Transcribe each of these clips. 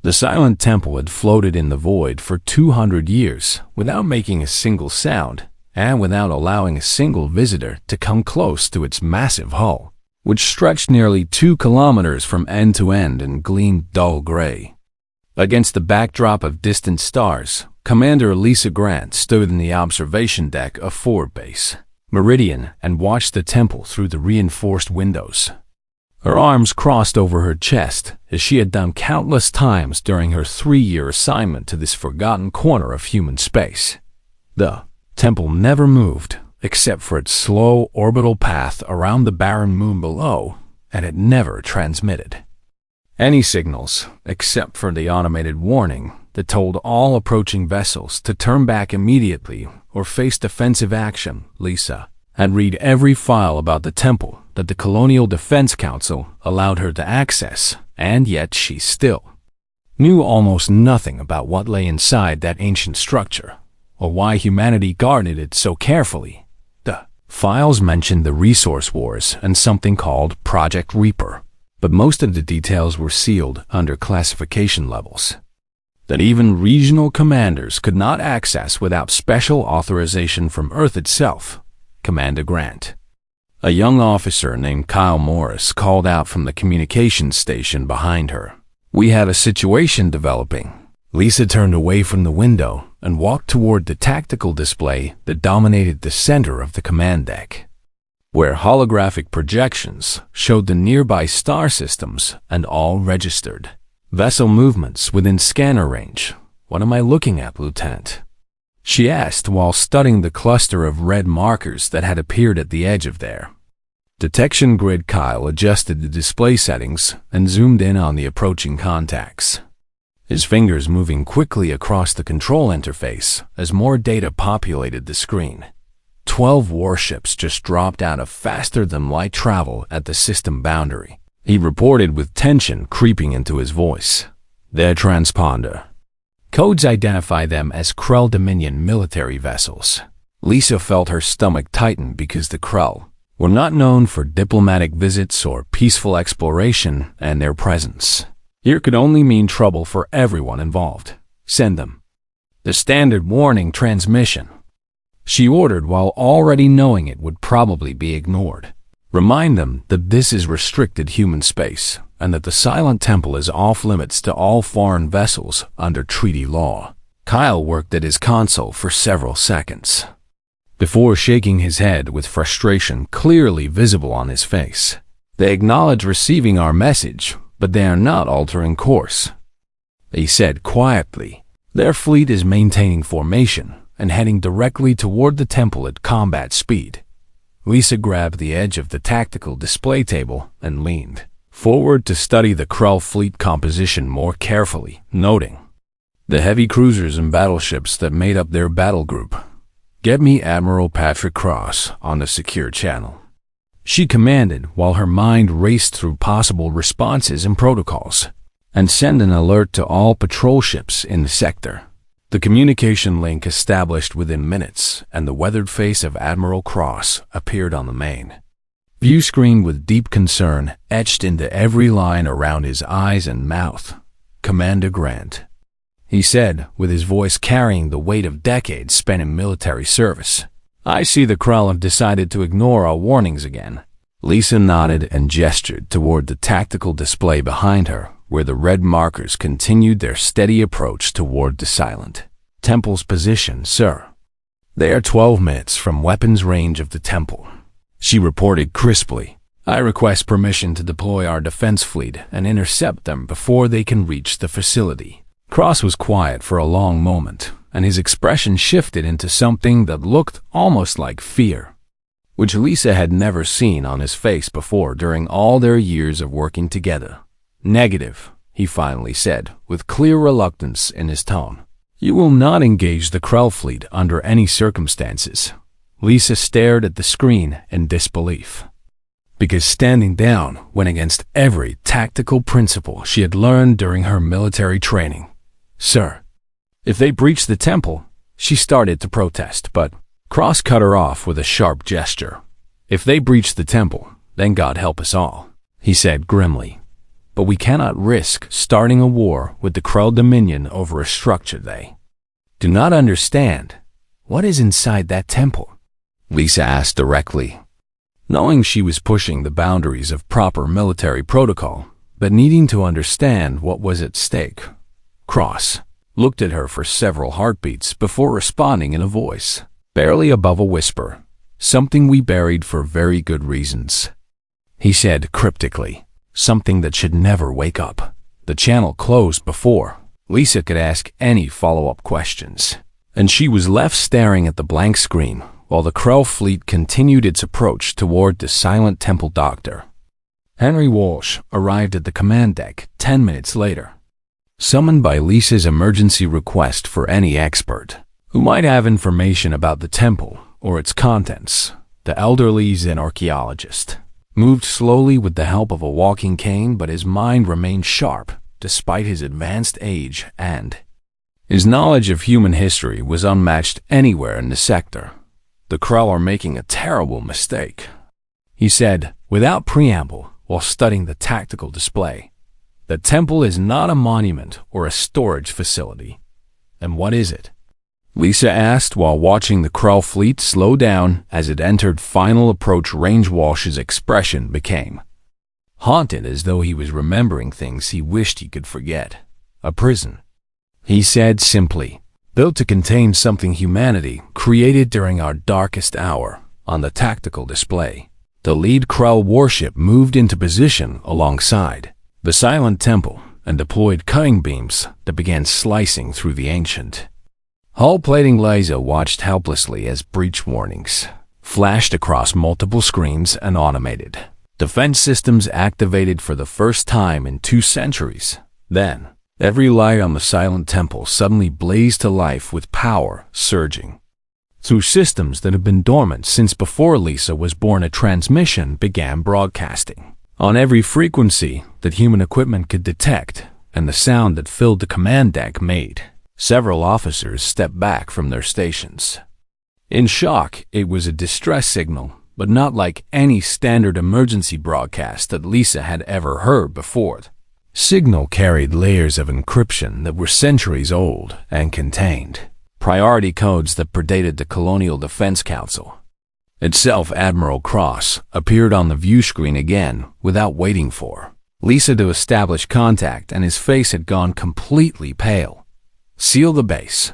The silent temple had floated in the void for 200 years without making a single sound and without allowing a single visitor to come close to its massive hull, which stretched nearly 2 kilometers from end to end and gleamed dull gray. Against the backdrop of distant stars, Commander Lisa Grant stood in the observation deck of Forward Base Meridian and watched the temple through the reinforced windows. Her arms crossed over her chest, as she had done countless times during her 3-year assignment to this forgotten corner of human space. The temple never moved, except for its slow orbital path around the barren moon below, and it never transmitted any signals, except for the automated warning that told all approaching vessels to turn back immediately or face defensive action. Lisa had read every file about the temple that the Colonial Defense Council allowed her to access, and yet she still knew almost nothing about what lay inside that ancient structure, or why humanity guarded it so carefully. The files mentioned the resource wars and something called Project Reaper, but most of the details were sealed under classification levels that even regional commanders could not access without special authorization from Earth itself. Commander Grant, a young officer named Kyle Morris, called out from the communications station behind her. "We had a situation developing." Lisa turned away from the window and walked toward the tactical display that dominated the center of the command deck, where holographic projections showed the nearby star systems and all registered vessel movements within scanner range. "What am I looking at, Lieutenant?" she asked while studying the cluster of red markers that had appeared at the edge of their detection grid. Kyle adjusted the display settings and zoomed in on the approaching contacts, his fingers moving quickly across the control interface as more data populated the screen. 12 warships just dropped out of faster-than-light travel at the system boundary, he reported with tension creeping into his voice. "Their transponder codes identify them as Krell Dominion military vessels." Lisa felt her stomach tighten because the Krell were not known for diplomatic visits or peaceful exploration, and their presence here could only mean trouble for everyone involved. "Send them the standard warning transmission," she ordered, while already knowing it would probably be ignored. "Remind them that this is restricted human space, and that the Silent Temple is off-limits to all foreign vessels under treaty law." Kyle worked at his console for several seconds before shaking his head with frustration clearly visible on his face. "They acknowledge receiving our message, but they are not altering course," he said quietly. "Their fleet is maintaining formation and heading directly toward the temple at combat speed." Lisa grabbed the edge of the tactical display table and leaned forward to study the Krell fleet composition more carefully, noting the heavy cruisers and battleships that made up their battle group. "Get me Admiral Patrick Cross on the secure channel," she commanded while her mind raced through possible responses and protocols. "And send an alert to all patrol ships in the sector." The communication link established within minutes, and the weathered face of Admiral Cross appeared on the main view screen with deep concern etched into every line around his eyes and mouth. "Commander Grant," he said, with his voice carrying the weight of decades spent in military service. "I see the Krell have decided to ignore our warnings again." Lisa nodded and gestured toward the tactical display behind her, where the red markers continued their steady approach toward the Silent Temple's position. "Sir, they are 12 minutes from weapons range of the temple," she reported crisply. "I request permission to deploy our defense fleet and intercept them before they can reach the facility." Cross was quiet for a long moment, and his expression shifted into something that looked almost like fear, which Lisa had never seen on his face before during all their years of working together. "Negative," he finally said, with clear reluctance in his tone. "You will not engage the Krell fleet under any circumstances." Lisa stared at the screen in disbelief, because standing down went against every tactical principle she had learned during her military training. "Sir, if they breach the temple," she started to protest, but Cross cut her off with a sharp gesture. "If they breach the temple, then God help us all," he said grimly. but we cannot risk starting a war with the Krell Dominion over a structure they do not understand. What is inside that temple? Lisa asked directly, knowing she was pushing the boundaries of proper military protocol, but needing to understand what was at stake. Cross looked at her for several heartbeats before responding in a voice barely above a whisper. Something we buried for very good reasons, he said cryptically. Something that should never wake up. The channel closed before Lisa could ask any follow-up questions, and she was left staring at the blank screen while the Krell fleet continued its approach toward the Silent Temple Doctor. Henry Walsh arrived at the command deck 10 minutes later, summoned by Lisa's emergency request for any expert who might have information about the temple or its contents. The elderly Zen archaeologist moved slowly with the help of a walking cane, but his mind remained sharp despite his advanced age, and his knowledge of human history was unmatched anywhere in the sector. The Krell are making a terrible mistake, he said without preamble while studying the tactical display. The temple is not a monument or a storage facility. And what is it? Lisa asked while watching the Krell fleet slow down as it entered final approach range. Walsh's expression became haunted, as though he was remembering things he wished he could forget. A prison, he said simply, built to contain something humanity created during our darkest hour. On the tactical display, the lead Krell warship moved into position alongside the Silent Temple and deployed cutting beams that began slicing through the ancient hull plating. Liza watched helplessly as breach warnings flashed across multiple screens and automated defense systems activated for the first time in 2 centuries. Then, every light on the Silent Temple suddenly blazed to life with power surging through systems that had been dormant since before Lisa was born. A transmission began broadcasting on every frequency that human equipment could detect, and the sound that filled the command deck made several officers step back from their stations in shock. It was a distress signal, but not like any standard emergency broadcast that Lisa had ever heard before. The signal carried layers of encryption that were centuries old and contained priority codes that predated the Colonial Defense Council itself. Admiral Cross appeared on the view screen again without waiting for Lisa to establish contact, and his face had gone completely pale. Seal the base,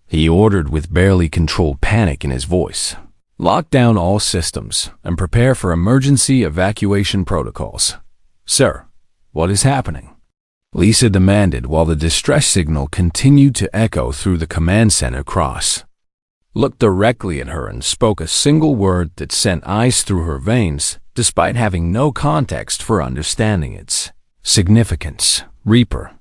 he ordered with barely controlled panic in his voice. Lock down all systems and prepare for emergency evacuation protocols. Sir, what is happening? Lisa demanded while the distress signal continued to echo through the command center. Cross looked directly at her and spoke a single word that sent ice through her veins despite having no context for understanding its significance. Reaper,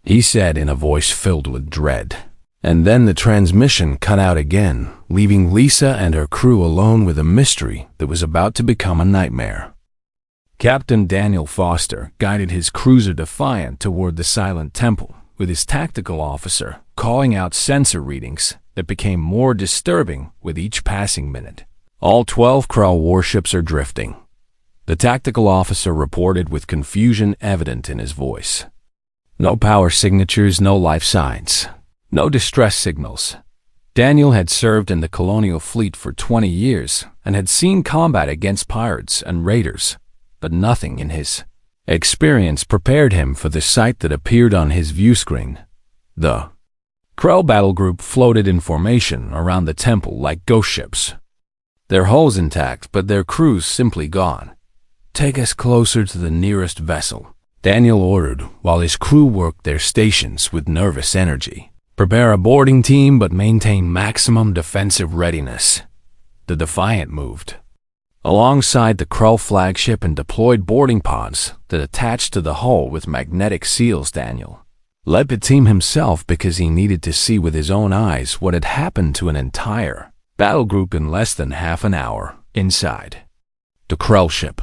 he said in a voice filled with dread. And then the transmission cut out again, leaving Lisa and her crew alone with a mystery that was about to become a nightmare. Captain Daniel Foster guided his cruiser Defiant toward the Silent Temple, with his tactical officer calling out sensor readings that became more disturbing with each passing minute. All 12 Krell warships are drifting, the tactical officer reported with confusion evident in his voice. No power signatures, no life signs, no distress signals. Daniel had served in the colonial fleet for 20 years and had seen combat against pirates and raiders, but nothing in his experience prepared him for the sight that appeared on his view screen. The Krell battle group floated in formation around the temple like ghost ships, their hulls intact but their crews simply gone. Take us closer to the nearest vessel, Daniel ordered while his crew worked their stations with nervous energy. Prepare a boarding team but maintain maximum defensive readiness. The Defiant moved alongside the Krell flagship and deployed boarding pods that attached to the hull with magnetic seals. Daniel led the team himself because he needed to see with his own eyes what had happened to an entire battle group in less than half an hour. Inside the Krell ship,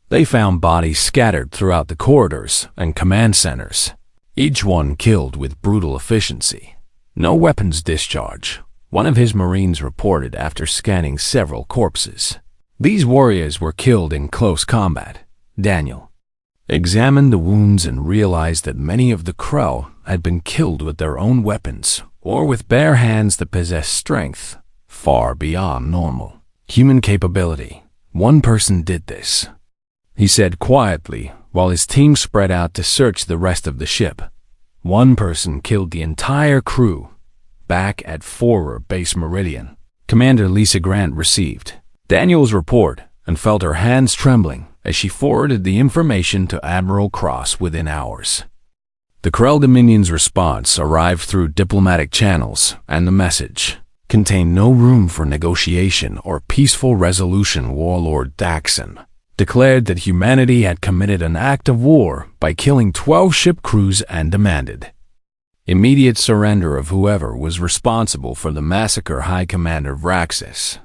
they found bodies scattered throughout the corridors and command centers, each one killed with brutal efficiency. No weapons discharge, one of his Marines reported after scanning several corpses. These warriors were killed in close combat, Daniel examined the wounds and realized that many of the Krell had been killed with their own weapons or with bare hands that possessed strength far beyond normal human capability. One person did this, he said quietly while his team spread out to search the rest of the ship. One person killed the entire crew. Back at Forward Base Meridian, Commander Lisa Grant received Daniel's report and felt her hands trembling as she forwarded the information to Admiral Cross within hours. The Krell Dominion's response arrived through diplomatic channels, and the message contained no room for negotiation or peaceful resolution. Warlord Daxon declared that humanity had committed an act of war by killing 12 ship crews and demanded immediate surrender of whoever was responsible for the massacre. High Commander Vraxis,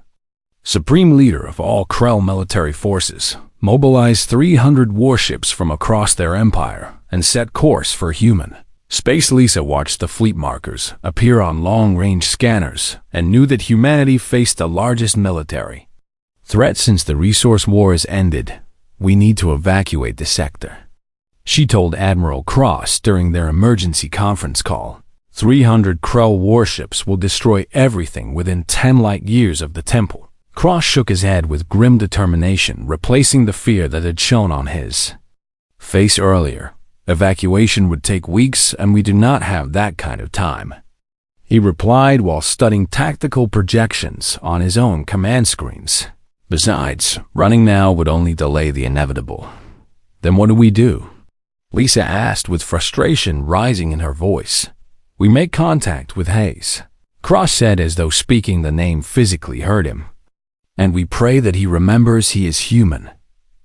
supreme leader of all Krell military forces, mobilized 300 warships from across their empire and set course for human space. Lisa watched the fleet markers appear on long-range scanners and knew that humanity faced the largest military threat since the resource wars ended. We need to evacuate the sector, she told Admiral Cross during their emergency conference call. 300 Krell warships will destroy everything within 10 light years of the temple. Cross shook his head with grim determination, replacing the fear that had shown on his face earlier. Evacuation would take weeks, and we do not have that kind of time, he replied while studying tactical projections on his own command screens. Besides, running now would only delay the inevitable. Then what do we do? Lisa asked with frustration rising in her voice. We make contact with Hayes, Cross said as though speaking the name physically hurt him. And we pray that he remembers he is human.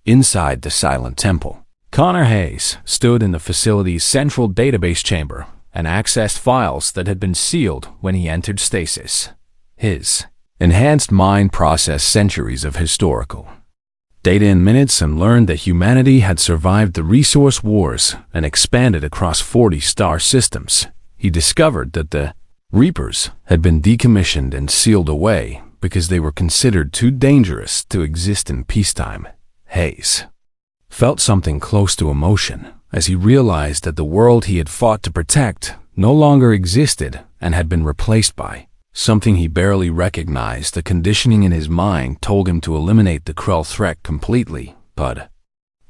Inside the Silent Temple, Connor Hayes stood in the facility's central database chamber and accessed files that had been sealed when he entered stasis. His enhanced mind processed centuries of historical data in minutes and learned that humanity had survived the resource wars and expanded across 40 star systems. He discovered that the Reapers had been decommissioned and sealed away because they were considered too dangerous to exist in peacetime. Hayes felt something close to emotion as he realized that the world he had fought to protect no longer existed and had been replaced by something he barely recognized. The conditioning in his mind told him to eliminate the Krell threat completely, but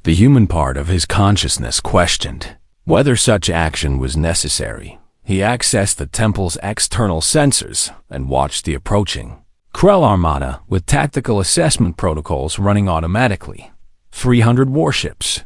the human part of his consciousness questioned whether such action was necessary. He accessed the temple's external sensors and watched the approaching Krell Armada with tactical assessment protocols running automatically. 300 warships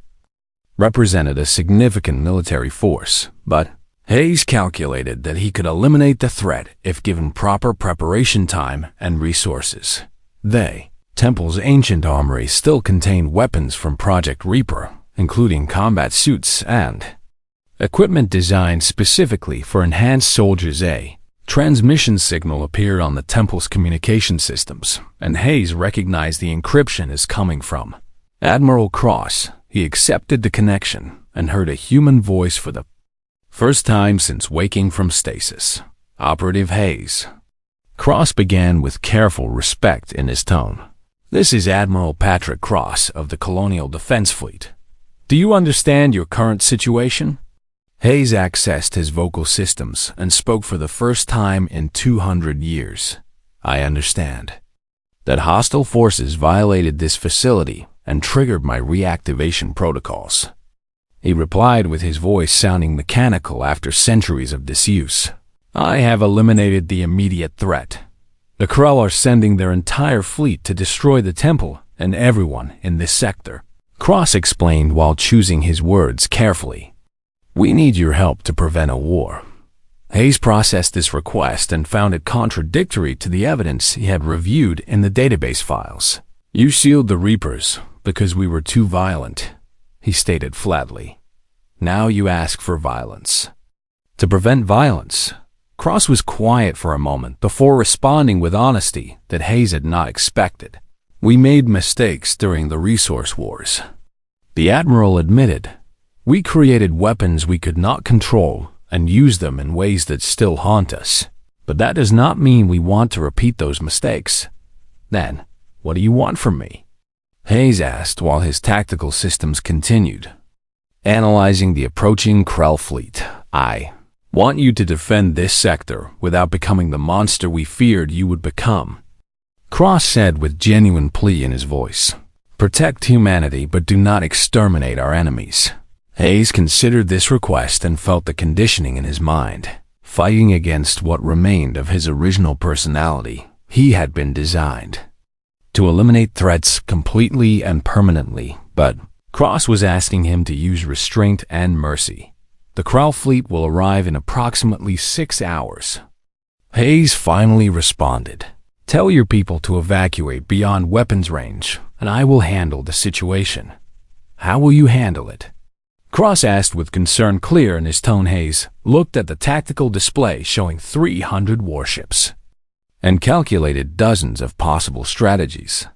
represented a significant military force, but Hayes calculated that he could eliminate the threat if given proper preparation time and resources. The temple's ancient armory still contained weapons from Project Reaper, including combat suits and equipment designed specifically for enhanced soldiers. A transmission signal appeared on the temple's communication systems, and Hayes recognized the encryption as coming from Admiral Cross. He accepted the connection and heard a human voice for the first time since waking from stasis. Operative Hayes. Cross began with careful respect in his tone. This is Admiral Patrick Cross of the Colonial Defense Fleet. Do you understand your current situation? Hayes accessed his vocal systems and spoke for the first time in 200 years. I understand that hostile forces violated this facility and triggered my reactivation protocols, he replied with his voice sounding mechanical after centuries of disuse. I have eliminated the immediate threat. The Krell are sending their entire fleet to destroy the temple and everyone in this sector, Cross explained while choosing his words carefully. We need your help to prevent a war. Hayes processed this request and found it contradictory to the evidence he had reviewed in the database files. You sealed the Reapers because we were too violent, he stated flatly. Now you ask for violence. To prevent violence. Cross was quiet for a moment before responding with honesty that Hayes had not expected. We made mistakes during the resource wars, the Admiral admitted. We created weapons we could not control and used them in ways that still haunt us. But that does not mean we want to repeat those mistakes. Then, what do you want from me? Hayes asked while his tactical systems continued. analyzing the approaching Krell fleet. "I want you to defend this sector without becoming the monster we feared you would become," Cross said with genuine plea in his voice. "Protect humanity, but do not exterminate our enemies." Hayes considered this request and felt the conditioning in his mind, fighting against what remained of his original personality. He had been designed to eliminate threats completely and permanently, but Cross was asking him to use restraint and mercy. "The Krell fleet will arrive in approximately 6 hours." Hayes finally responded. "Tell your people to evacuate beyond weapons range, and I will handle the situation." "How will you handle it?" Cross asked with concern clear in his tone. Hayes looked at the tactical display showing 300 warships and calculated dozens of possible strategies.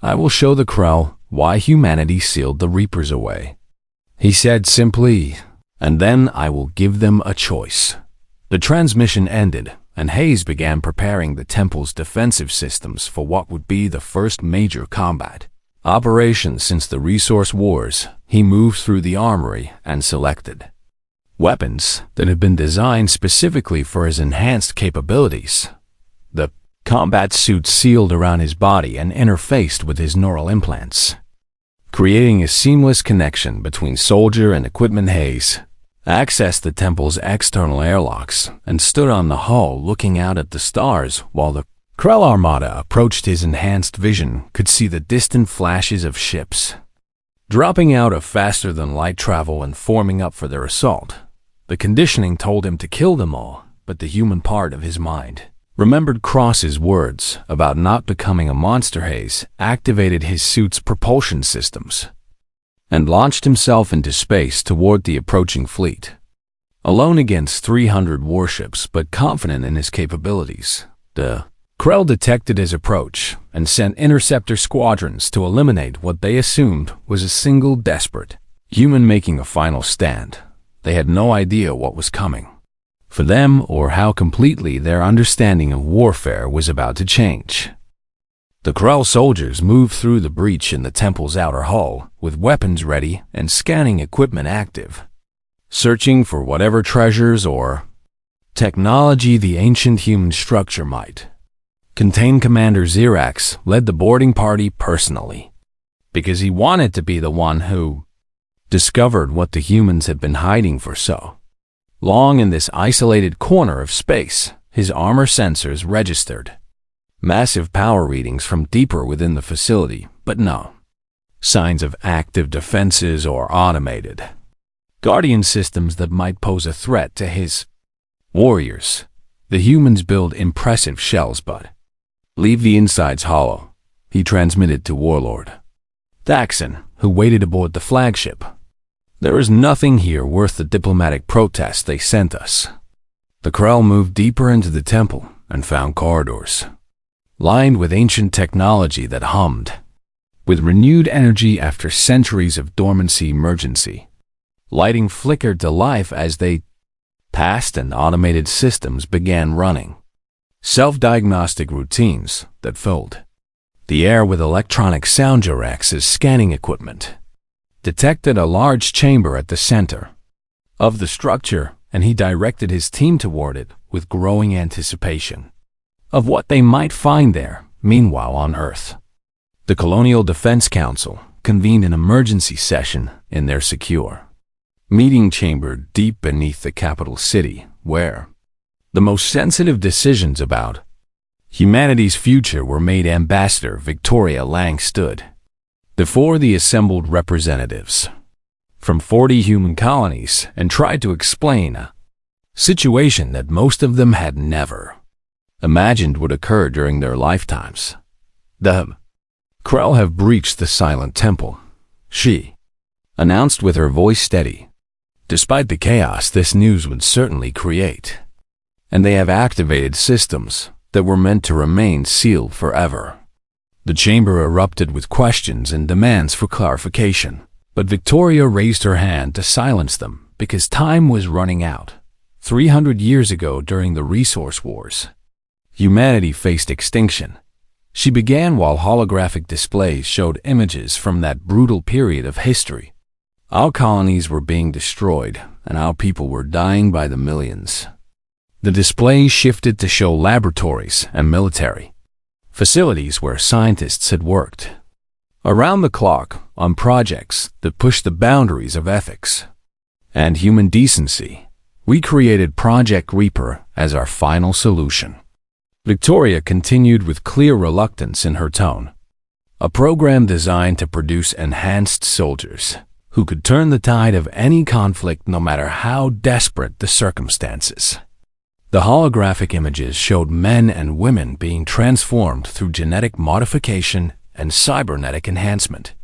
"I will show the Krell why humanity sealed the Reapers away," he said simply, "and then I will give them a choice." The transmission ended, and Hayes began preparing the temple's defensive systems for what would be the first major combat operation since the Resource Wars. He moved through the armory and selected weapons that had been designed specifically for his enhanced capabilities. The combat suit sealed around his body and interfaced with his neural implants, creating a seamless connection between soldier and equipment. Hayes accessed the temple's external airlocks and stood on the hull looking out at the stars while the Krell Armada approached. His enhanced vision could see the distant flashes of ships dropping out of faster-than-light travel and forming up for their assault. The conditioning told him to kill them all, but the human part of his mind remembered Cross's words about not becoming a monster. Hayes activated his suit's propulsion systems and launched himself into space toward the approaching fleet. Alone against 300 warships, but confident in his capabilities, the Krell detected his approach and sent interceptor squadrons to eliminate what they assumed was a single desperate human making a final stand. They had no idea what was coming for them or how completely their understanding of warfare was about to change. The Krell soldiers moved through the breach in the temple's outer hull with weapons ready and scanning equipment active, searching for whatever treasures or technology the ancient human structure might contain. Commander Xerax led the boarding party personally, because he wanted to be the one who discovered what the humans had been hiding for so long in this isolated corner of space. His armor sensors registered massive power readings from deeper within the facility, but no signs of active defenses or automated guardian systems that might pose a threat to his warriors. The humans build impressive shells, but leave the insides hollow, he transmitted to Warlord Thaxon, who waited aboard the flagship. "There is nothing here worth the diplomatic protest they sent us." The Krell moved deeper into the temple and found corridors lined with ancient technology that hummed with renewed energy after centuries of dormancy. Emergency lighting flickered to life as they passed, and automated systems began running self-diagnostic routines that filled the air with electronic sound. Xerax's scanning equipment detected a large chamber at the center of the structure, and he directed his team toward it with growing anticipation of what they might find there. Meanwhile, on Earth, the Colonial Defense Council convened an emergency session in their secure meeting chamber deep beneath the capital city, where the most sensitive decisions about humanity's future were made. Ambassador Victoria Lang stood before the assembled representatives from 40 human colonies and tried to explain a situation that most of them had never imagined would occur during their lifetimes. "The Krell have breached the Silent Temple," she announced with her voice steady, despite the chaos this news would certainly create. "And they have activated systems that were meant to remain sealed forever." The chamber erupted with questions and demands for clarification, but Victoria raised her hand to silence them because time was running out. 300 years ago, during the Resource Wars, humanity faced extinction. She began while holographic displays showed images from that brutal period of history. Our colonies were being destroyed, and our people were dying by the millions. The display shifted to show laboratories and military facilities where scientists had worked around the clock on projects that pushed the boundaries of ethics and human decency. We created Project Reaper as our final solution. Victoria continued with clear reluctance in her tone. A program designed to produce enhanced soldiers who could turn the tide of any conflict no matter how desperate the circumstances. The holographic images showed men and women being transformed through genetic modification and cybernetic enhancement.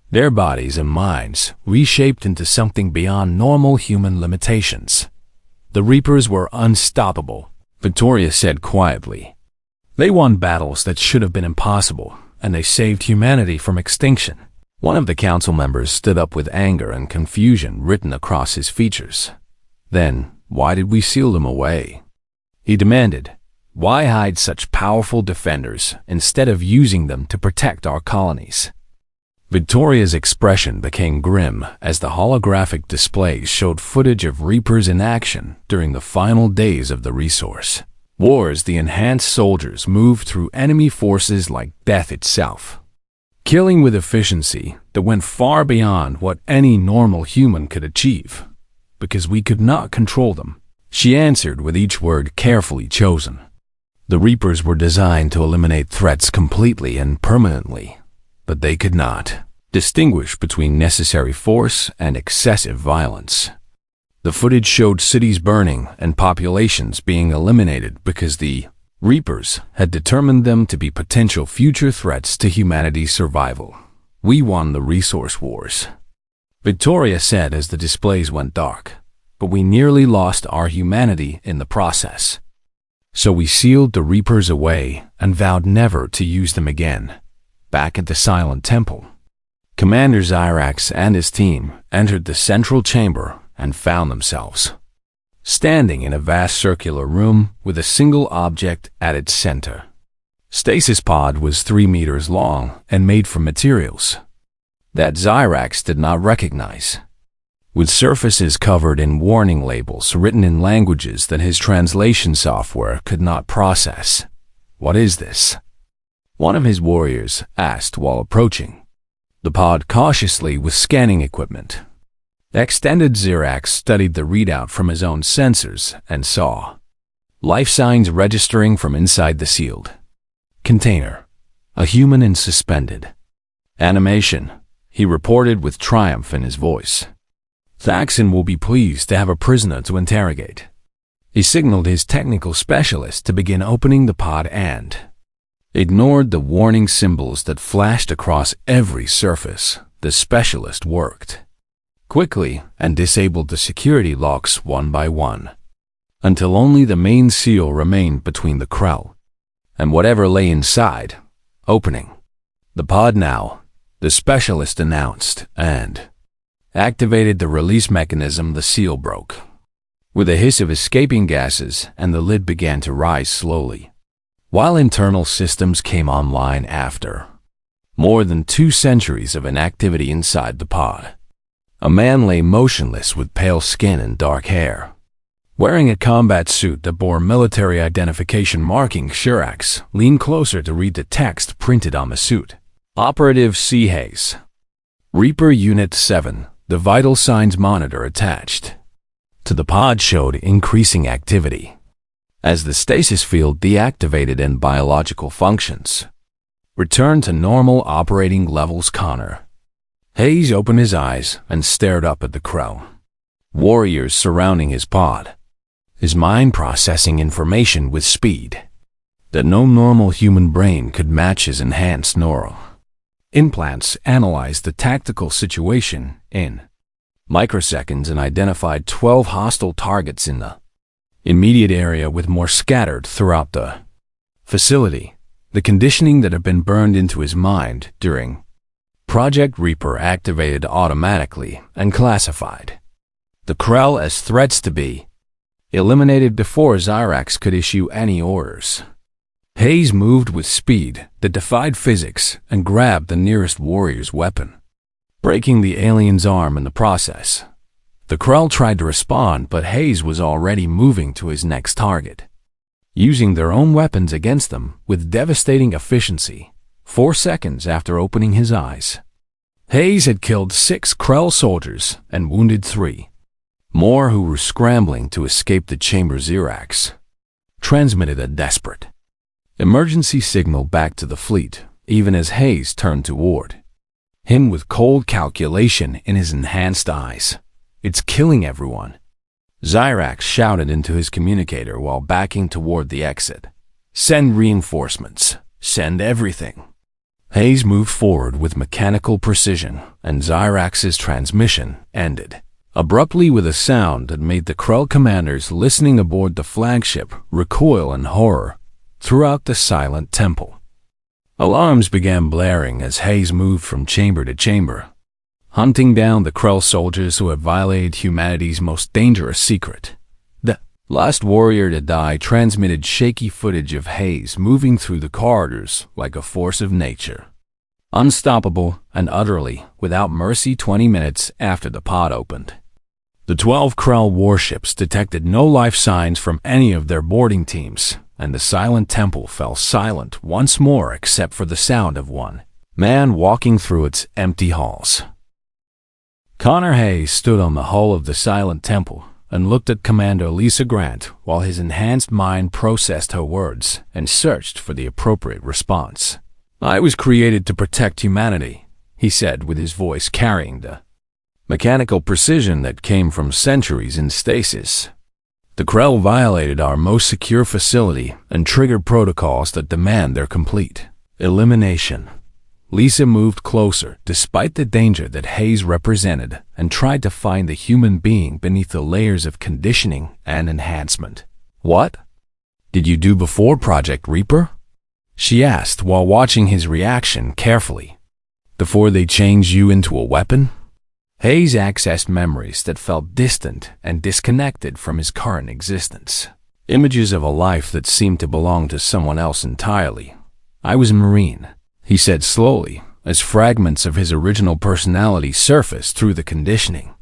Their bodies and minds reshaped into something beyond normal human limitations. The Reapers were unstoppable, Victoria said quietly. They won battles that should have been impossible, and they saved humanity from extinction. One of the council members stood up with anger and confusion written across his features. Then, why did we seal them away? He demanded. Why hide such powerful defenders instead of using them to protect our colonies? Victoria's expression became grim as the holographic displays showed footage of Reapers in action during the final days of the resource wars. The enhanced soldiers moved through enemy forces like death itself, killing with efficiency that went far beyond what any normal human could achieve, because we could not control them. She answered with each word carefully chosen. The Reapers were designed to eliminate threats completely and permanently, but they could not distinguish between necessary force and excessive violence. The footage showed cities burning and populations being eliminated because the Reapers had determined them to be potential future threats to humanity's survival. We won the resource wars, Victoria said as the displays went dark, but we nearly lost our humanity in the process. So we sealed the Reapers away and vowed never to use them again. Back at the Silent Temple, Commander Zyrax and his team entered the central chamber and found themselves standing in a vast circular room with a single object at its center. Stasis pod was 3 meters long and made from materials that Zyrax did not recognize, with surfaces covered in warning labels written in languages that his translation software could not process. What is this? One of his warriors asked while approaching the pod cautiously with scanning equipment. Extended Zyrax studied the readout from his own sensors and saw life signs registering from inside the sealed container. A human in suspended animation, he reported with triumph in his voice. Thaxon will be pleased to have a prisoner to interrogate. He signaled his technical specialist to begin opening the pod and ignored the warning symbols that flashed across every surface. The specialist worked quickly and disabled the security locks one by one, until only the main seal remained between the Krell and whatever lay inside. Opening the pod now, the specialist announced, and activated the release mechanism. The seal broke with a hiss of escaping gases, and the lid began to rise slowly, while internal systems came online after more than 2 centuries of inactivity. Inside the pod, a man lay motionless with pale skin and dark hair, wearing a combat suit that bore military identification marking. Shirax leaned closer to read the text printed on the suit. Operative C. Hayes, Reaper Unit 7. The vital signs monitor attached to the pod showed increasing activity as the stasis field deactivated and biological functions returned to normal operating levels. Connor Hayes opened his eyes and stared up at the Crow warriors surrounding his pod, his mind processing information with speed that no normal human brain could match. His enhanced neural implants analyzed the tactical situation in microseconds and identified 12 hostile targets in the immediate area, with more scattered throughout the facility. The conditioning that had been burned into his mind during Project Reaper activated automatically and classified the Krell as threats to be eliminated before Zyrax could issue any orders. Hayes moved with speed that defied physics and grabbed the nearest warrior's weapon. breaking the alien's arm in the process. The Krell tried to respond, but Hayes was already moving to his next target, using their own weapons against them with devastating efficiency. 4 seconds after opening his eyes, Hayes had killed 6 Krell soldiers and wounded 3 more who were scrambling to escape the chamber. Xerax transmitted a desperate emergency signal back to the fleet, even as Hayes turned toward him with cold calculation in his enhanced eyes. "It's killing everyone," Xerax shouted into his communicator while backing toward the exit. "Send reinforcements. Send everything." Hayes moved forward with mechanical precision, and Xerax's transmission ended abruptly with a sound that made the Krell commanders listening aboard the flagship recoil in horror throughout the silent temple. Alarms began blaring as Hayes moved from chamber to chamber, hunting down the Krell soldiers who had violated humanity's most dangerous secret. The last warrior to die transmitted shaky footage of Hayes moving through the corridors like a force of nature, unstoppable and utterly without mercy. 20 minutes after the pod opened, the 12 Krell warships detected no life signs from any of their boarding teams, and the silent temple fell silent once more except for the sound of one man walking through its empty halls. Connor Hayes stood on the hull of the silent temple and looked at Commander Lisa Grant while his enhanced mind processed her words and searched for the appropriate response. "I was created to protect humanity," he said with his voice carrying the mechanical precision that came from centuries in stasis. "The Krell violated our most secure facility and triggered protocols that demand their complete elimination." Lisa moved closer despite the danger that Hayes represented and tried to find the human being beneath the layers of conditioning and enhancement. "What did you do before Project Reaper?" she asked while watching his reaction carefully. "Before they changed you into a weapon?" Hayes accessed memories that felt distant and disconnected from his current existence. Images of a life that seemed to belong to someone else entirely. "I was a Marine," he said slowly, as fragments of his original personality surfaced through the conditioning.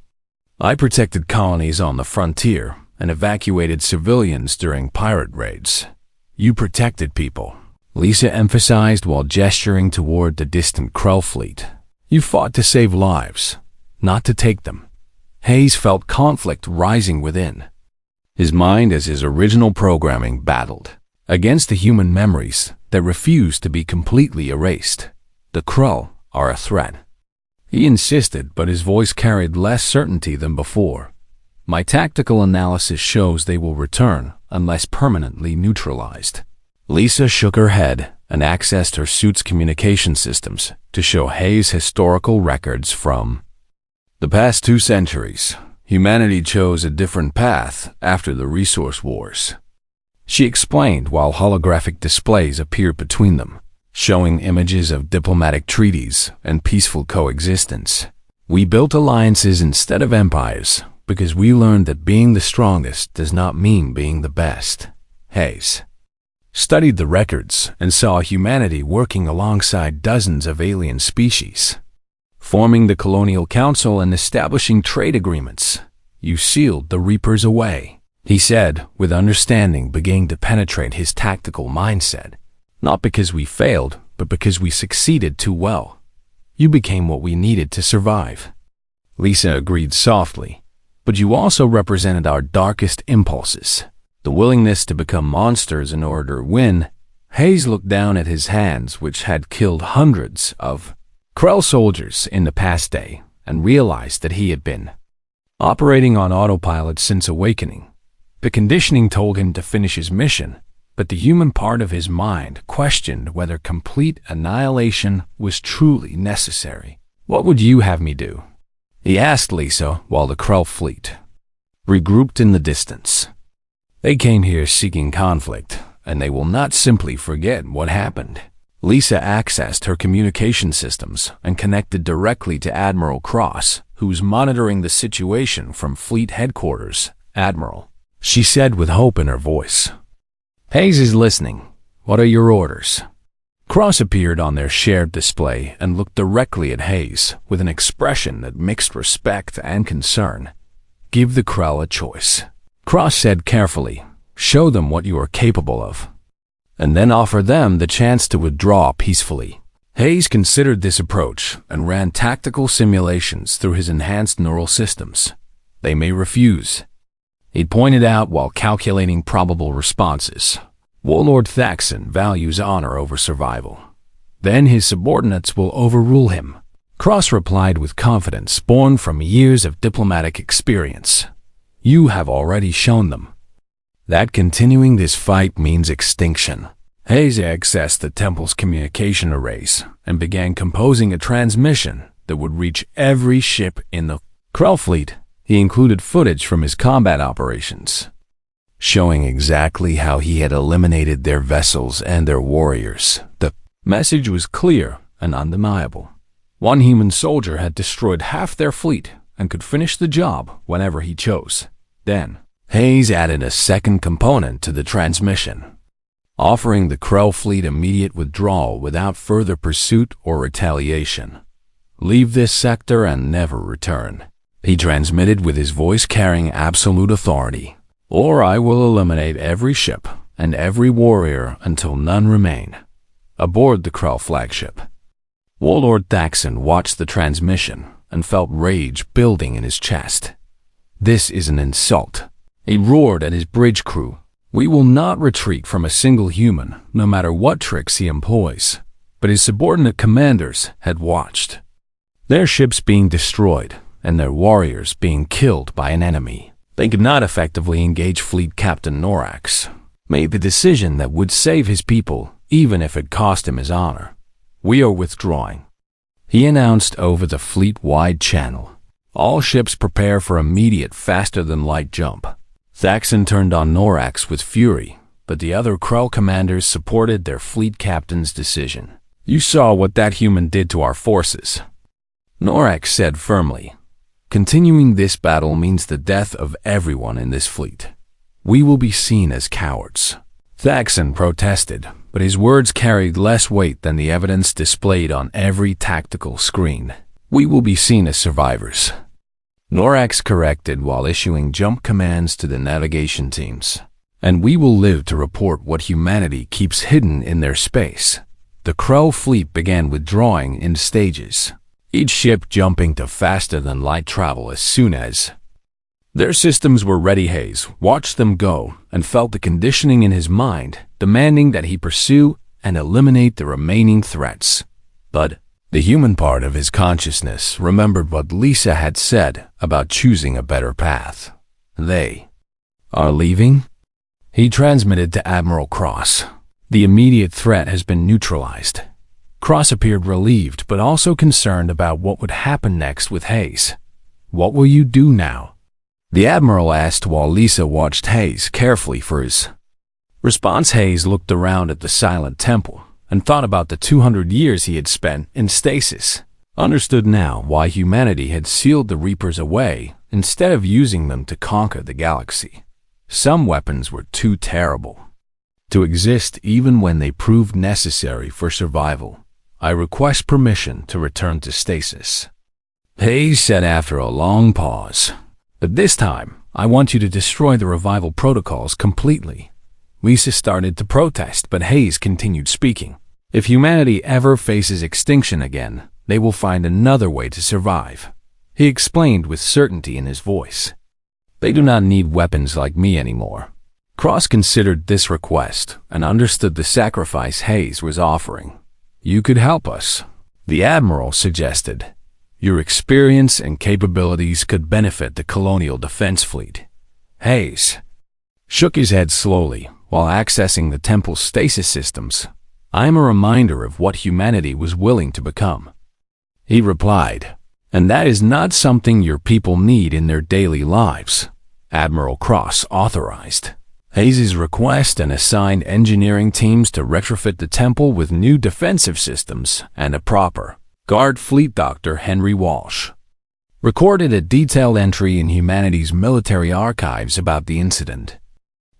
"I protected colonies on the frontier and evacuated civilians during pirate raids." "You protected people," Lisa emphasized while gesturing toward the distant Krell fleet. "You fought to save lives, not to take them." Hayes felt conflict rising within his mind as his original programming battled against the human memories that refused to be completely erased. "The Krell are a threat," he insisted, but his voice carried less certainty than before. "My tactical analysis shows they will return unless permanently neutralized." Lisa shook her head and accessed her suit's communication systems to show Hayes historical records from the past 2 centuries. Humanity chose a different path after the resource wars, she explained while holographic displays appeared between them, showing images of diplomatic treaties and peaceful coexistence. "We built alliances instead of empires because we learned that being the strongest does not mean being the best." Hayes studied the records and saw humanity working alongside dozens of alien species, forming the Colonial Council and establishing trade agreements. "You sealed the Reapers away," he said, with understanding beginning to penetrate his tactical mindset. "Not because we failed, but because we succeeded too well. You became what we needed to survive." Lisa agreed softly. "But you also represented our darkest impulses, the willingness to become monsters in order to win." Hayes looked down at his hands, which had killed hundreds of Krell soldiers in the past day, and realized that he had been operating on autopilot since awakening. The conditioning told him to finish his mission, but the human part of his mind questioned whether complete annihilation was truly necessary. "What would you have me do?" he asked Lisa while the Krell fleet regrouped in the distance. "They came here seeking conflict, and they will not simply forget what happened." Lisa accessed her communication systems and connected directly to Admiral Cross, who was monitoring the situation from fleet headquarters. "Admiral," she said with hope in her voice, "Hayes is listening. What are your orders?" Cross appeared on their shared display and looked directly at Hayes with an expression that mixed respect and concern. "Give the Krell a choice," Cross said carefully. "Show them what you are capable of, and then offer them the chance to withdraw peacefully." Hayes considered this approach and ran tactical simulations through his enhanced neural systems. "They may refuse," he pointed out while calculating probable responses. "Warlord Thaxon values honor over survival. Then his subordinates will overrule him," Cross replied with confidence born from years of diplomatic experience. "You have already shown them that continuing this fight means extinction." Hayes accessed the temple's communication arrays and began composing a transmission that would reach every ship in the Krell fleet. He included footage from his combat operations, showing exactly how he had eliminated their vessels and their warriors. The message was clear and undeniable. One human soldier had destroyed half their fleet and could finish the job whenever he chose. Then, Hayes added a second component to the transmission, offering the Krell fleet immediate withdrawal without further pursuit or retaliation. "Leave this sector and never return," he transmitted with his voice carrying absolute authority, "or I will eliminate every ship and every warrior until none remain." Aboard the Krell flagship, Warlord Thaxon watched the transmission and felt rage building in his chest. "This is an insult," he roared at his bridge crew. "We will not retreat from a single human, no matter what tricks he employs." But his subordinate commanders had watched their ships being destroyed and their warriors being killed by an enemy. They could not effectively engage Fleet Captain Norax, made the decision that would save his people, even if it cost him his honor. "We are withdrawing," he announced over the fleet-wide channel. "All ships prepare for immediate faster-than-light jump." Thaxon turned on Norax with fury, but the other Krell commanders supported their fleet captain's decision. "You saw what that human did to our forces," Norax said firmly. "Continuing this battle means the death of everyone in this fleet. We will be seen as cowards." Thaxon protested, but his words carried less weight than the evidence displayed on every tactical screen. "We will be seen as survivors," Norax corrected while issuing jump commands to the navigation teams. "And we will live to report what humanity keeps hidden in their space." The Krell fleet began withdrawing in stages, each ship jumping to faster-than-light travel as soon as their systems were ready. Hayes watched them go and felt the conditioning in his mind, demanding that he pursue and eliminate the remaining threats. But the human part of his consciousness remembered what Lisa had said about choosing a better path. "They are leaving?" he transmitted to Admiral Cross. "The immediate threat has been neutralized." Cross appeared relieved but also concerned about what would happen next with Hayes. "What will you do now?" the Admiral asked while Lisa watched Hayes carefully for his response. Hayes looked around at the silent temple and thought about the 200 years he had spent in stasis. Understood now why humanity had sealed the Reapers away instead of using them to conquer the galaxy. Some weapons were too terrible to exist even when they proved necessary for survival. "I request permission to return to stasis," Hayes said after a long pause. "But this time, I want you to destroy the revival protocols completely." Lisa started to protest, but Hayes continued speaking. "If humanity ever faces extinction again, they will find another way to survive," he explained with certainty in his voice. "They do not need weapons like me anymore." Cross considered this request and understood the sacrifice Hayes was offering. "You could help us," the Admiral suggested. "Your experience and capabilities could benefit the Colonial Defense Fleet." Hayes shook his head slowly while accessing the temple's stasis systems. "I am a reminder of what humanity was willing to become," he replied. "And that is not something your people need in their daily lives," Admiral Cross authorized Hayes' request and assigned engineering teams to retrofit the temple with new defensive systems and a proper guard fleet. Dr. Henry Walsh recorded a detailed entry in humanity's military archives about the incident,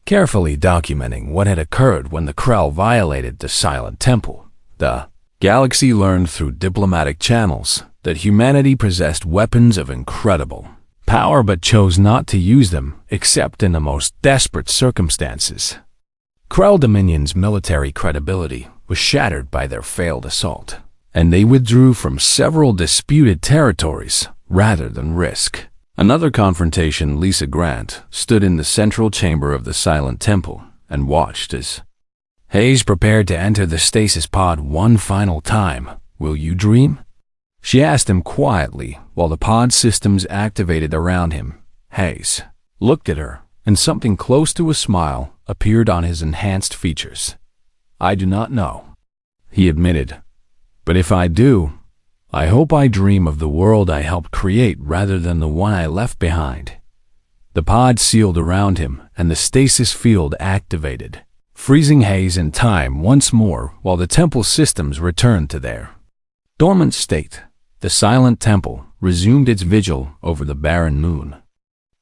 carefully documenting what had occurred when the Krell violated the Silent Temple. The galaxy learned through diplomatic channels that humanity possessed weapons of incredible power but chose not to use them except in the most desperate circumstances. Krell Dominion's military credibility was shattered by their failed assault, and they withdrew from several disputed territories rather than risk another confrontation. Lisa Grant stood in the central chamber of the Silent Temple and watched as Hayes prepared to enter the stasis pod one final time. "Will you dream?" she asked him quietly while the pod systems activated around him. Hayes looked at her, and something close to a smile appeared on his enhanced features. "I do not know," he admitted. "But if I do, I hope I dream of the world I helped create rather than the one I left behind." The pod sealed around him, and the stasis field activated, freezing Hayes in time once more while the temple systems returned to their dormant state. The Silent Temple resumed its vigil over the barren moon,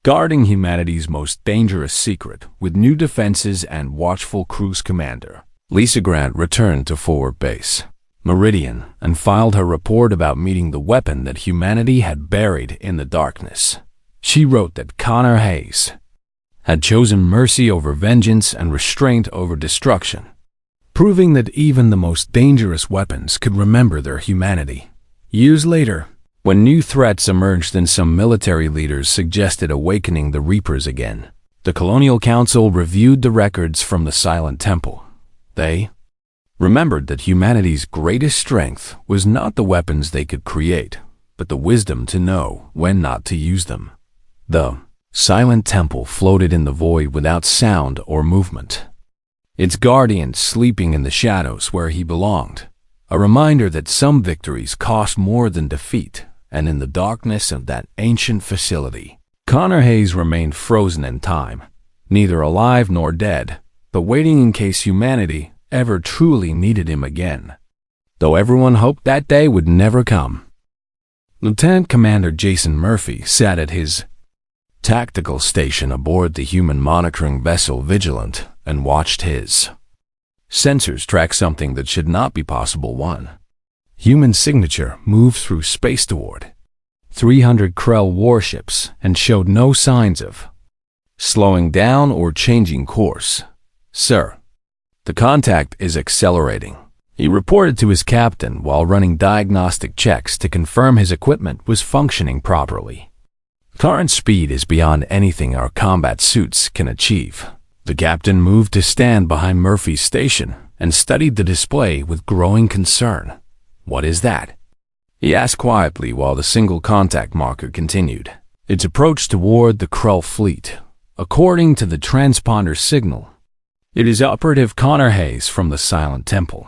guarding humanity's most dangerous secret with new defenses and watchful cruise commander. Lisa Grant returned to forward base Meridian and filed her report about meeting the weapon that humanity had buried in the darkness. She wrote that Connor Hayes had chosen mercy over vengeance and restraint over destruction, proving that even the most dangerous weapons could remember their humanity. Years later, when new threats emerged and some military leaders suggested awakening the Reapers again, the Colonial Council reviewed the records from the Silent Temple. They remembered that humanity's greatest strength was not the weapons they could create, but the wisdom to know when not to use them. The Silent Temple floated in the void without sound or movement, its guardian sleeping in the shadows where he belonged, a reminder that some victories cost more than defeat. And in the darkness of that ancient facility, Connor Hayes remained frozen in time, neither alive nor dead, but waiting in case humanity ever truly needed him again, though everyone hoped that day would never come. Lieutenant Commander Jason Murphy sat at his tactical station aboard the human monitoring vessel Vigilant and watched his sensors track something that should not be possible. One human signature moved through space toward 300 Krell warships and showed no signs of slowing down or changing course. "Sir, the contact is accelerating," he reported to his captain while running diagnostic checks to confirm his equipment was functioning properly. "Current speed is beyond anything our combat suits can achieve." The captain moved to stand behind Murphy's station and studied the display with growing concern. "What is that?" he asked quietly while the single contact marker continued its approach toward the Krell fleet. "According to the transponder signal, it is Operative Connor Hayes from the Silent Temple,"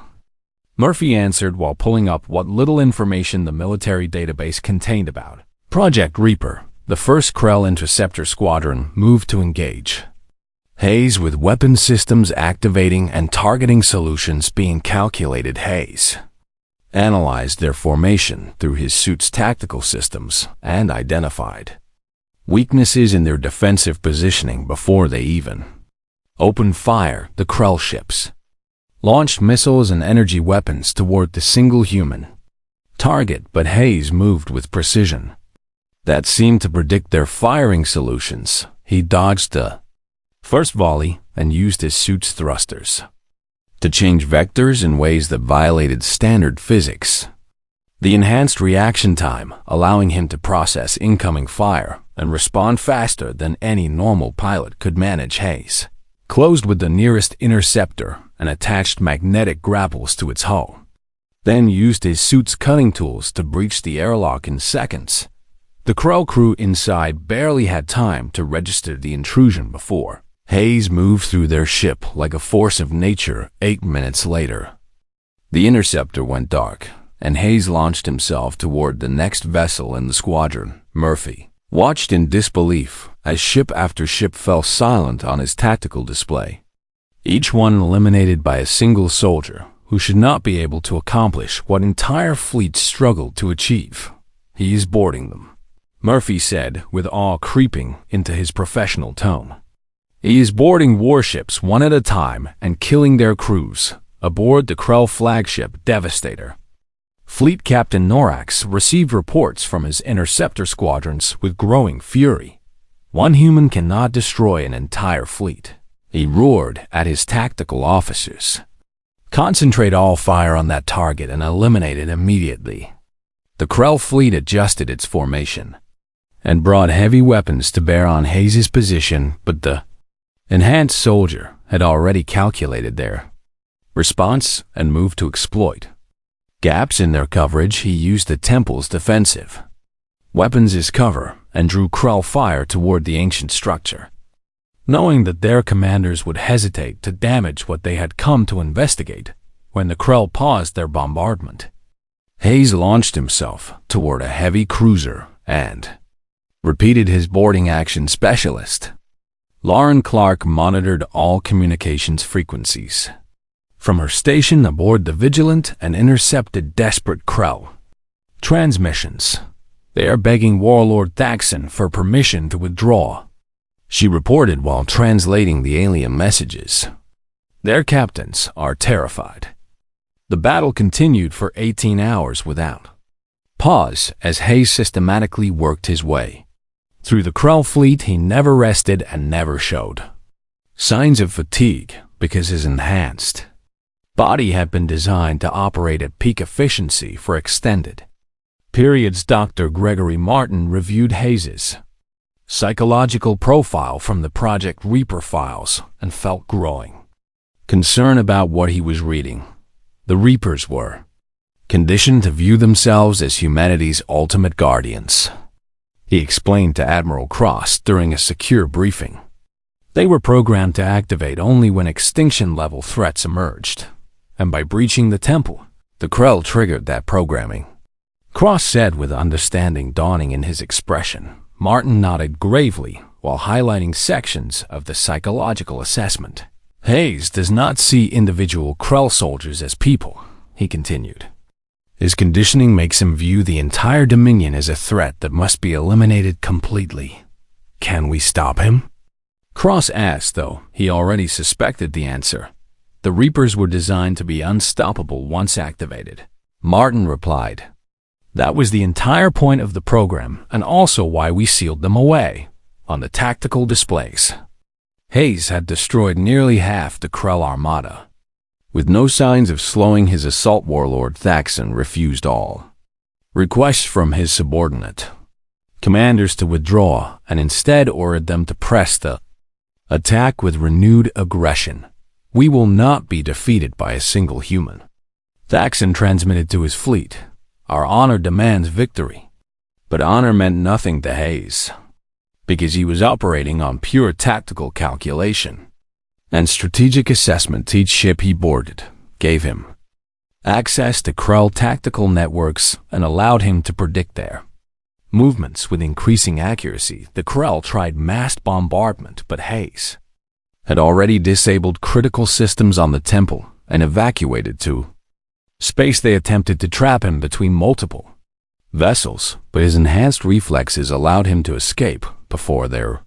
Murphy answered while pulling up what little information the military database contained about Project Reaper. The first Krell Interceptor Squadron moved to engage Hayes with weapon systems activating and targeting solutions being calculated. Hayes analyzed their formation through his suit's tactical systems and identified weaknesses in their defensive positioning before they even opened fire. The Krell ships launched missiles and energy weapons toward the single human target, but Hayes moved with precision that seemed to predict their firing solutions. He dodged the first volley and used his suit's thrusters to change vectors in ways that violated standard physics. The enhanced reaction time allowing him to process incoming fire and respond faster than any normal pilot could manage. Hayes closed with the nearest interceptor and attached magnetic grapples to its hull, then used his suit's cutting tools to breach the airlock in seconds. The Krell crew inside barely had time to register the intrusion before Hayes moved through their ship like a force of nature. 8 minutes later, the interceptor went dark, and Hayes launched himself toward the next vessel in the squadron. Murphy watched in disbelief as ship after ship fell silent on his tactical display, each one eliminated by a single soldier who should not be able to accomplish what entire fleets struggled to achieve. "He is boarding them," Murphy said with awe creeping into his professional tone. "He is boarding warships one at a time and killing their crews. aboard the Krell flagship Devastator. Fleet Captain Norax received reports from his interceptor squadrons with growing fury. One human cannot destroy an entire fleet. He roared at his tactical officers. Concentrate all fire on that target and eliminate it immediately. The Krell fleet adjusted its formation and brought heavy weapons to bear on Hayes' position, but the enhanced soldier had already calculated their response and moved to exploit gaps in their coverage. He used the temple's defensive weapons as cover and drew Krell fire toward the ancient structure. Knowing that their commanders would hesitate to damage what they had come to investigate, when the Krell paused their bombardment, Hayes launched himself toward a heavy cruiser and repeated his boarding action specialist. Lauren Clark monitored all communications frequencies from her station aboard the Vigilant and intercepted desperate Krell transmissions. They are begging Warlord Thaxon for permission to withdraw, she reported while translating the alien messages. Their captains are terrified. The battle continued for 18 hours without pause as Hayes systematically worked his way through the Krell fleet. He never rested and never showed signs of fatigue because his enhanced body had been designed to operate at peak efficiency for extended periods. Dr. Gregory Martin reviewed Hayes' psychological profile from the Project Reaper files and felt growing concern about what he was reading. The Reapers were conditioned to view themselves as humanity's ultimate guardians, he explained to Admiral Cross during a secure briefing. They were programmed to activate only when extinction-level threats emerged, and by breaching the temple, the Krell triggered that programming. Cross said with understanding dawning in his expression. Martin nodded gravely while highlighting sections of the psychological assessment. Hayes does not see individual Krell soldiers as people, he continued. His conditioning makes him view the entire Dominion as a threat that must be eliminated completely. Can we stop him? Cross asked, though he already suspected the answer. The Reapers were designed to be unstoppable once activated. Martin replied, that was the entire point of the program and also why we sealed them away on the tactical displays. Hayes had destroyed nearly half the Krell armada. With no signs of slowing his assault, Warlord Thaxon refused all requests from his subordinate commanders to withdraw and instead ordered them to press the attack with renewed aggression. We will not be defeated by a single human, Thaxon transmitted to his fleet. Our honor demands victory. But honor meant nothing to Hayes, because he was operating on pure tactical calculation and strategic assessment. Each ship he boarded gave him access to Krell tactical networks and allowed him to predict their movements with increasing accuracy. The Krell tried massed bombardment, but Hayes had already disabled critical systems on the temple and evacuated to space. They attempted to trap him between multiple vessels, but his enhanced reflexes allowed him to escape before their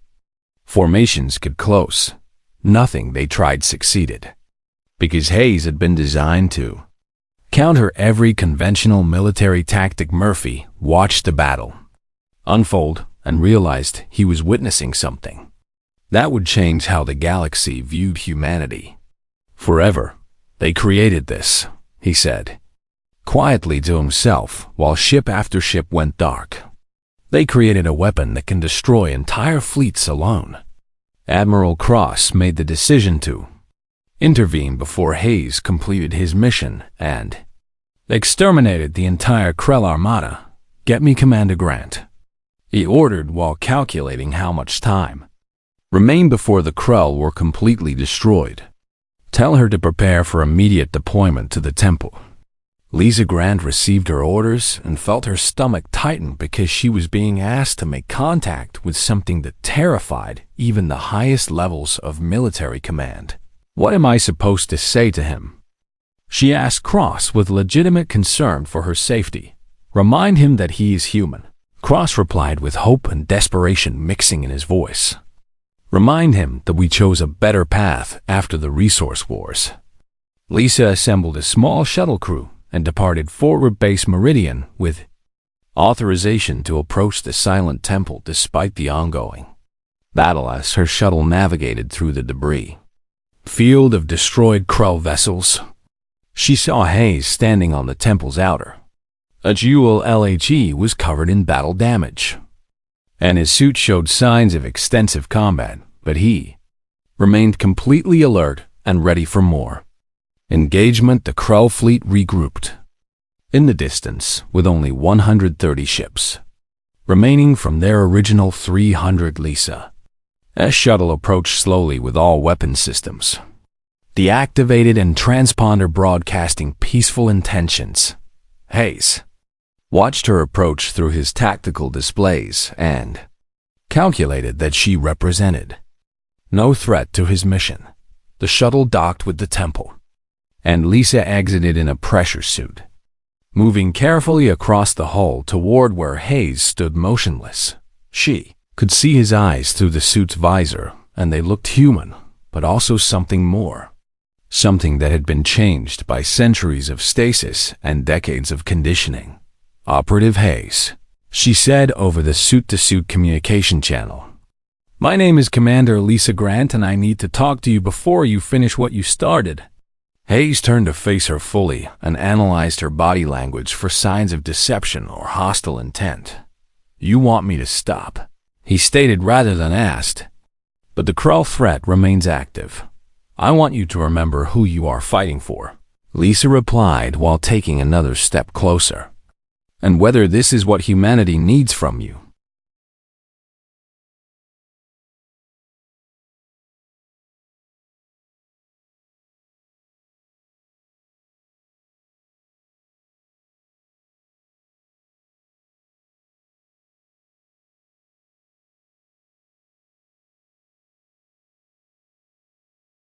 formations could close. Nothing they tried succeeded, because Hayes had been designed to counter every conventional military tactic. Murphy watched the battle unfold and realized he was witnessing something that would change how the galaxy viewed humanity forever. They created this, he said quietly to himself while ship after ship went dark. They created a weapon that can destroy entire fleets alone. Admiral Cross made the decision to intervene before Hayes completed his mission and exterminated the entire Krell armada. Get me Commander Grant, he ordered while calculating how much time remained before the Krell were completely destroyed. Tell her to prepare for immediate deployment to the temple. Lisa Grant received her orders and felt her stomach tighten because she was being asked to make contact with something that terrified even the highest levels of military command. What am I supposed to say to him? She asked Cross with legitimate concern for her safety. Remind him that he is human. Cross replied with hope and desperation mixing in his voice. Remind him that we chose a better path after the resource wars. Lisa assembled a small shuttle crew and departed forward base Meridian with authorization to approach the Silent Temple despite the ongoing battle as her shuttle navigated through the debris field of destroyed Krull vessels. She saw Hayes standing on the temple's outer edge. LHE was covered in battle damage, and his suit showed signs of extensive combat, but he remained completely alert and ready for more engagement. The Krull fleet regrouped in the distance, with only 130 ships remaining from their original 300. Lisa's shuttle approached slowly with all weapon systems deactivated and transponder broadcasting peaceful intentions. Hayes watched her approach through his tactical displays and calculated that she represented no threat to his mission. The shuttle docked with the temple, and Lisa exited in a pressure suit, moving carefully across the hull toward where Hayes stood motionless. She could see his eyes through the suit's visor, and they looked human, but also something more. Something that had been changed by centuries of stasis and decades of conditioning. Operative Hayes, she said over the suit-to-suit communication channel. My name is Commander Lisa Grant, and I need to talk to you before you finish what you started. Hayes turned to face her fully and analyzed her body language for signs of deception or hostile intent. You want me to stop? He stated rather than asked. But the Krull threat remains active. I want you to remember who you are fighting for, Lisa replied while taking another step closer. And whether this is what humanity needs from you.